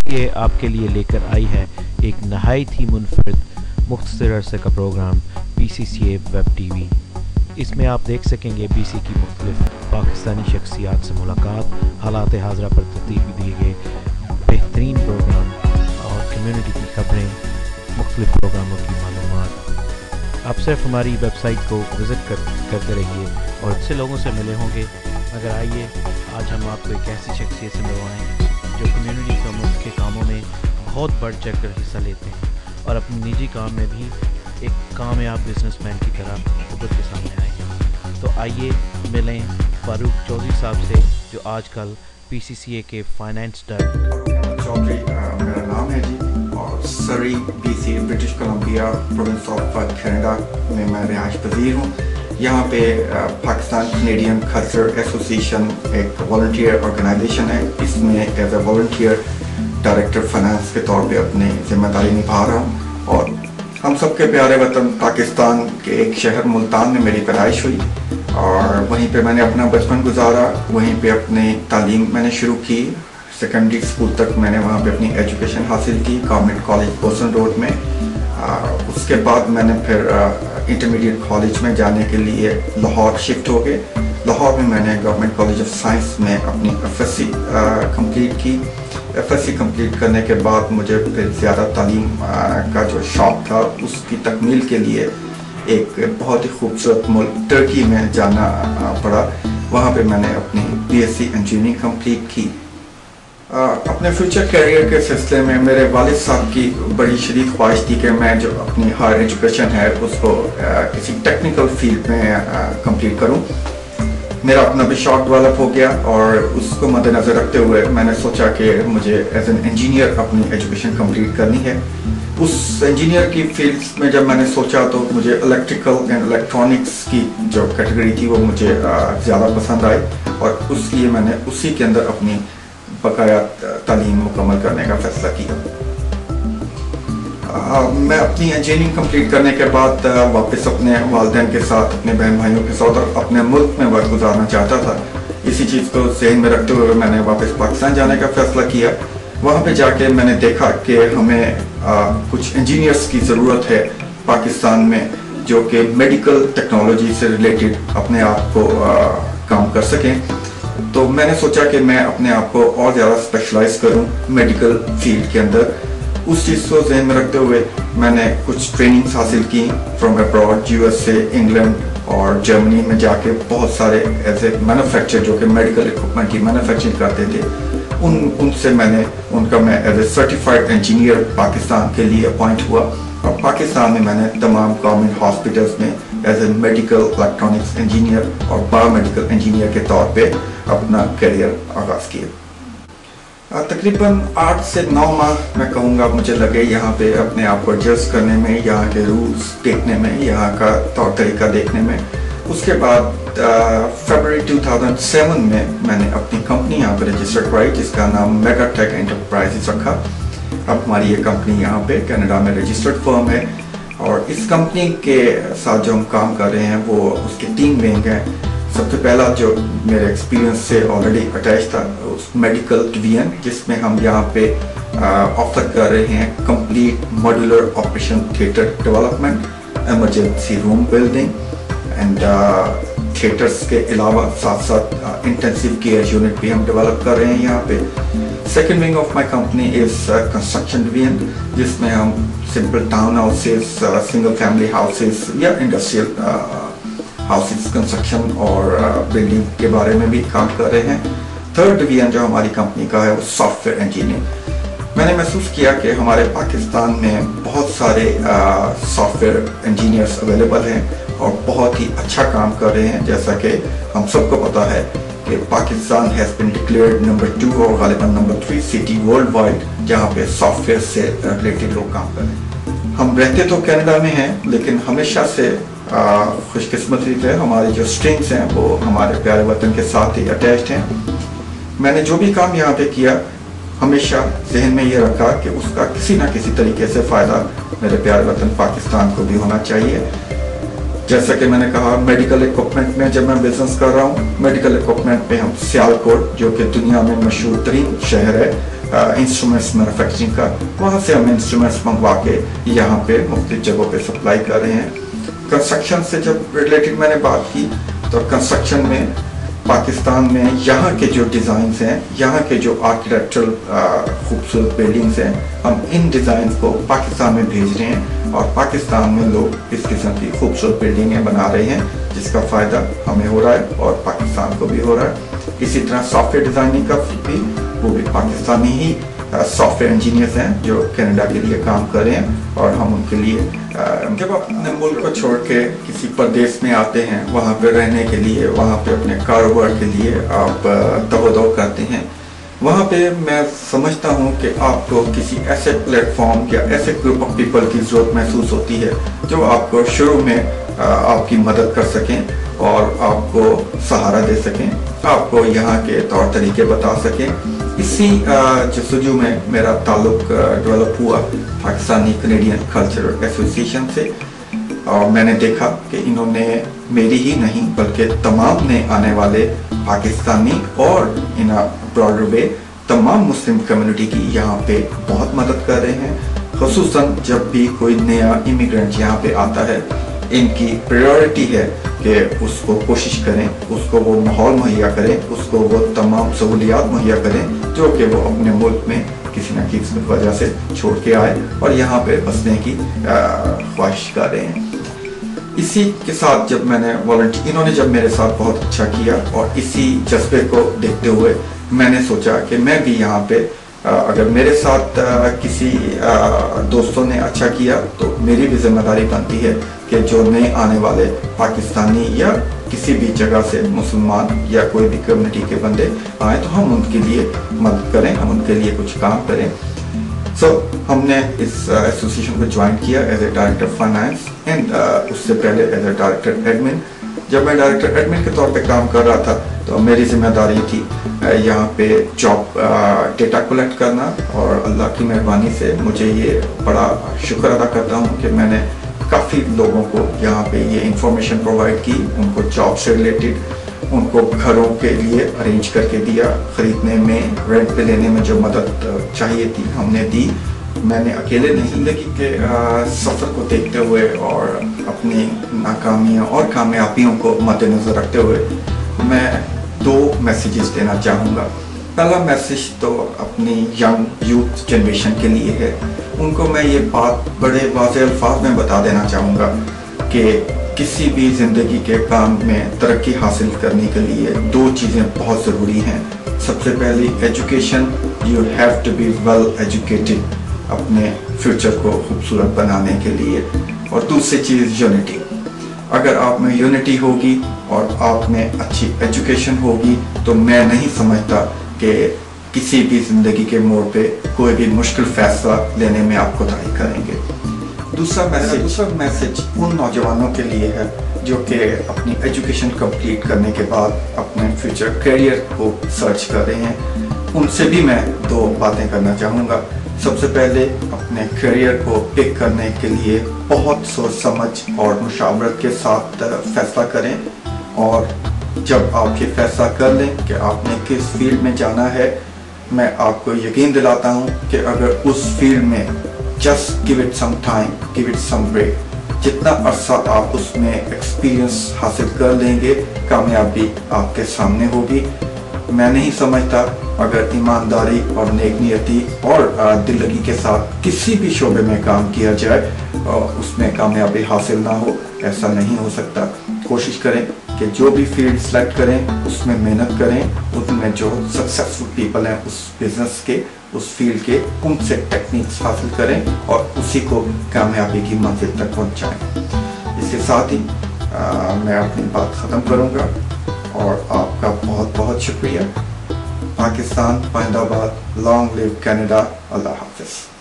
ये आपके लिए लेकर आई है एक नहायत ही मुनफरद मुख्तसर अरसे का प्रोग्राम PCCA वेब TV। इसमें आप देख सकेंगे BC की मुख्तलिफ पाकिस्तानी शख्सियात से मुलाकात, हालात हाज़रा पर तरतीब दिए गए बेहतरीन प्रोग्राम और कम्युनिटी की खबरें, मुख्तलिफ प्रोग्रामों की मालूमात। आप सिर्फ हमारी वेबसाइट को विज़िट करते रहिए और अच्छे लोगों से मिले होंगे। मगर आइए आज हम आपको एक ऐसी शख्सियत से मिलवाएँ जो कम्युनिटी के कामों में बहुत बढ़ चढ़ कर हिस्सा लेते हैं और अपने निजी काम में भी एक कामयाब बिजनेसमैन की तरह उभर के सामने आए हैं। तो आइए मिलें फारूक चौधरी साहब से, जो आजकल PCCA के फाइनेंस डायरेक्टर। चौधरी मेरा नाम है जी, और Surrey BC British Columbia province of Canada में मैं रिहाइश पजीर हूँ। यहाँ पे पाकिस्तान कैनेडियन खसर एसोसिएशन एक वॉलंटियर ऑर्गेनाइजेशन है। इसमें as a volunteer director finance के तौर पे अपनी जिम्मेदारी निभा रहा हूँ। और हम सबके प्यारे वतन पाकिस्तान के एक शहर मुल्तान में मेरी पैदाइश हुई और वहीं पे मैंने अपना बचपन गुजारा। वहीं पे अपनी तालीम मैंने शुरू की। सेकेंडरी स्कूल तक मैंने वहाँ पे अपनी एजुकेशन हासिल की गवर्नमेंट कॉलेज बोसन रोड में। उसके बाद मैंने फिर इंटरमीडिएट कॉलेज में जाने के लिए लाहौर शिफ्ट हो गए। लाहौर में मैंने गवर्नमेंट कॉलेज ऑफ साइंस में अपनी FSc कंप्लीट की। FSc कंप्लीट करने के बाद मुझे फिर ज़्यादा तालीम का जो शौक़ था उसकी तकमील के लिए एक बहुत ही खूबसूरत मुल्क टर्की में जाना पड़ा। वहाँ पे मैंने अपनी BSc इंजीनियरिंग कंप्लीट की। अपने फ्यूचर करियर के सिलसिले में मेरे वालिद साहब की बड़ी शदीद ख्वाहिश थी कि मैं जो अपनी हायर एजुकेशन है उसको किसी टेक्निकल फील्ड में कंप्लीट करूं। मेरा अपना भी शौक डेवलप हो गया और उसको मद्देनज़र रखते हुए मैंने सोचा कि मुझे एज एन इंजीनियर अपनी एजुकेशन कंप्लीट करनी है। उस इंजीनियर की फील्ड में जब मैंने सोचा तो मुझे इलेक्ट्रिकल एंड इलेक्ट्रॉनिक्स की जो कैटेगरी थी वो मुझे ज़्यादा पसंद आई और उसलिए मैंने उसी के अंदर अपनी बकाया तालीम मुकम्मल करने का फैसला किया। मैं अपनी इंजीनियरिंग कंप्लीट करने के बाद वापस अपने वालिदैन के साथ, अपने बहन भाइयों के साथ और अपने मुल्क में वक्त गुजारना चाहता था। इसी चीज़ को ज़हन में रखते हुए मैंने वापस पाकिस्तान जाने का फैसला किया। वहाँ पे जाके मैंने देखा कि हमें कुछ इंजीनियर्स की ज़रूरत है पाकिस्तान में जो कि मेडिकल टेक्नोलॉजी से रिलेटेड अपने आप को काम कर सकें। तो मैंने सोचा कि मैं अपने आप को और ज़्यादा स्पेशलाइज करूं मेडिकल फील्ड के अंदर। उस चीज़ को ज़हन में रखते हुए मैंने कुछ ट्रेनिंग्स हासिल की फ्रॉम अब्रॉड, USA, इंग्लैंड और जर्मनी में जाके बहुत सारे एज ए मैन्युफैक्चर जो कि मेडिकल इक्विपमेंट की मैन्युफैक्चरिंग करते थे उनसे मैं as a certified engineer Pakistan के लिए अपॉइंट हुआ। और पाकिस्तान में मैंने तमाम गवर्नमेंट हॉस्पिटल्स में as a medical electronics engineer और बायोमेडिकल इंजीनियर के तौर पे अपना करियर आगाज़ किया। तकरीबन 8 से 9 माह मैं कहूँगा मुझे लगे यहाँ पे अपने आप को एडजस्ट करने में, यहाँ के रूल्स देखने में, यहाँ का तौर तरीका देखने में। उसके बाद फरवरी 2007 में मैंने अपनी कंपनी यहाँ पे रजिस्टर कराई जिसका नाम मेगाटेक एंटरप्राइजेस रखा। अब हमारी ये कंपनी यहाँ पे कनाडा में रजिस्टर्ड फर्म है और इस कंपनी के साथ जो हम काम कर रहे हैं वो उसके 3 विंग हैं। सबसे पहला जो मेरे एक्सपीरियंस से ऑलरेडी अटैच था उस मेडिकल डिवीजन जिसमें हम यहाँ पे ऑफर कर रहे हैं complete modular operation theatre development, emergency room building and theatres के अलावा साथ साथ इंटेंसिव केयर यूनिट भी हम डेवलप कर रहे हैं यहाँ पे। Second wing of my company is construction division जिसमें हम simple town houses, single family houses या इंडस्ट्रियल हाउसेस कंस्ट्रक्शन और बिल्डिंग के बारे में भी काम कर रहे हैं। थर्ड डिवीजन जो हमारी कंपनी का है वो सॉफ्टवेयर इंजीनियरिंग। मैंने महसूस किया कि हमारे पाकिस्तान में बहुत सारे सॉफ्टवेयर इंजीनियर्स अवेलेबल हैं और बहुत ही अच्छा काम कर रहे हैं। जैसा कि हम सबको पता है कि Pakistan has been declared number 2 और गालिबन नंबर 3 सिटी वर्ल्ड वाइड जहाँ पे सॉफ्टवेयर से रिलेटेड लोग काम कर रहे हैं। हम रहते तो कनाडा में हैं लेकिन हमेशा से खुशकिस्मती से हमारी जो स्ट्रिंग्स हैं वो हमारे प्यारे वतन के साथ ही अटैच्ड हैं। मैंने जो भी काम यहाँ पे किया हमेशा जहन में ये रखा कि उसका किसी न किसी तरीके से फ़ायदा मेरे प्यारे वतन पाकिस्तान को भी होना चाहिए। जैसा कि मैंने कहा मेडिकल इक्विपमेंट में जब मैं बिजनेस कर रहा हूँ, मेडिकल इक्विपमेंट पे हम सियालकोट जो कि दुनिया में मशहूर तरीन शहर है इंस्ट्रूमेंट्स मैन्युफैक्चरिंग का, वहाँ से हम इंस्ट्रूमेंट्स मंगवा के यहाँ पे मुख्तलिफ जगहों पे सप्लाई कर रहे हैं। कंस्ट्रक्शन से जब रिलेटेड मैंने बात की तो कंस्ट्रक्शन में पाकिस्तान में यहाँ के जो डिज़ाइंस हैं, यहाँ के जो आर्किटेक्चरल खूबसूरत बिल्डिंग्स हैं, हम इन डिज़ाइंस को पाकिस्तान में भेज रहे हैं और पाकिस्तान में लोग इस किस्म की खूबसूरत बिल्डिंगें बना रहे हैं, जिसका फ़ायदा हमें हो रहा है और पाकिस्तान को भी हो रहा है। इसी तरह सॉफ्टवेयर डिज़ाइनिंग का भी, वो भी पाकिस्तानी ही सॉफ्टवेयर इंजीनियर्स हैं जो कनाडा के लिए काम कर रहे हैं और हम उनके लिए जब अपने मुल्क को छोड़ के किसी प्रदेश में आते हैं, वहाँ पे रहने के लिए, वहाँ पे अपने कारोबार के लिए आप तवज्जो करते हैं, वहाँ पे मैं समझता हूँ कि आपको किसी ऐसे प्लेटफॉर्म या ऐसे ग्रुप ऑफ पीपल की ज़रूरत महसूस होती है जो आपको शुरू में आपकी मदद कर सकें और आपको सहारा दे सकें, आपको यहाँ के तौर तरीके बता सकें। इसी जस्तजू में मेरा ताल्लुक डेवलप हुआ पाकिस्तानी कनेडियन कल्चरल एसोसिएशन से और मैंने देखा कि इन्होंने मेरी ही नहीं बल्कि तमाम नए आने वाले पाकिस्तानी और इन ब्रॉडर वे तमाम मुस्लिम कम्युनिटी की यहाँ पे बहुत मदद कर रहे हैं। ख़ुसूसन जब भी कोई नया इमिग्रेंट यहाँ पे आता है, इनकी प्रायोरिटी है कि उसको कोशिश करें, उसको वो माहौल मुहैया करें, उसको वो तमाम सहूलियात मुहैया करें जो कि वो अपने मुल्क में किसी न किसी वजह से छोड़ के आए और यहाँ पे बसने की ख्वाहिश कर रहे हैं। इसी के साथ जब मैंने वॉलंटियर, इन्होंने जब मेरे साथ बहुत अच्छा किया और इसी जज्बे को देखते हुए मैंने सोचा कि मैं भी यहाँ पे अगर मेरे साथ किसी दोस्तों ने अच्छा किया तो मेरी भी जिम्मेदारी बनती है कि जो नए आने वाले पाकिस्तानी या किसी भी जगह से मुसलमान या कोई भी कम्युनिटी के बंदे आए तो हम उनके लिए मदद करें, हम उनके लिए कुछ काम करें। हमने इस एसोसिएशन को ज्वाइन किया as a director finance and उससे पहले एज ए डायरेक्टर एडमिन। जब मैं डायरेक्टर एडमिन के तौर पे काम कर रहा था तो मेरी जिम्मेदारी थी यहाँ पे जॉब डेटा कलेक्ट करना और अल्लाह की मेहरबानी से मुझे ये बड़ा शुक्र अदा करता हूँ कि मैंने काफ़ी लोगों को यहाँ पे ये इंफॉर्मेशन प्रोवाइड की, उनको जॉब से रिलेटेड उनको घरों के लिए अरेंज करके दिया, ख़रीदने में, रेंट पे लेने में जो मदद चाहिए थी हमने दी। मैंने अकेले नहीं, ज़िंदगी के सफ़र को देखते हुए और अपनी नाकामियों और कामयाबियों को मद्देनज़र रखते हुए मैं 2 मैसेजेस देना चाहूँगा। पहला मैसेज तो अपनी यंग यूथ जनरेशन के लिए है। उनको मैं ये बात बड़े वाज़ेह अल्फाज में बता देना चाहूँगा कि किसी भी ज़िंदगी के काम में तरक्की हासिल करने के लिए 2 चीज़ें बहुत ज़रूरी हैं। सबसे पहली education, you have to be well educated अपने फ्यूचर को खूबसूरत बनाने के लिए, और दूसरी चीज़ यूनिटी। अगर आप में यूनिटी होगी और आप में अच्छी एजुकेशन होगी तो मैं नहीं समझता कि किसी भी ज़िंदगी के मोड़ पे कोई भी मुश्किल फैसला लेने में आप कोताही करेंगे। दूसरा मैसेज उन नौजवानों के लिए है जो कि अपनी एजुकेशन कंप्लीट करने के बाद अपने फ्यूचर करियर को सर्च कर रहे हैं। उनसे भी मैं 2 बातें करना चाहूँगा। सबसे पहले अपने करियर को पिक करने के लिए बहुत सोच समझ और मुशावरत के साथ फैसला करें, और जब आप ये फैसला कर लें कि आपने किस फील्ड में जाना है, मैं आपको यकीन दिलाता हूँ कि अगर उस फील्ड में just give it some time, give it some break, जितना अरसा आप उसमें एक्सपीरियंस हासिल कर लेंगे, कामयाबी आपके सामने होगी। मैं नहीं समझता अगर ईमानदारी और नेकनियती और दिललगी के साथ किसी भी शोबे में काम किया जाए उसमें कामयाबी हासिल ना हो, ऐसा नहीं हो सकता। कोशिश करें कि जो भी फील्ड सेलेक्ट करें उसमें मेहनत करें, उसमें जो सक्सेसफुल पीपल हैं उस बिज़नेस के, उस फील्ड के, उनसे टेक्निक्स हासिल करें और उसी को कामयाबी की मंजिल तक पहुंचाएं। इसके साथ ही मैं अपनी बात ख़त्म करूंगा और आपका बहुत बहुत शुक्रिया। पाकिस्तान जिंदाबाद, लॉन्ग लिव कनाडा, अल्लाह हाफ़िज़।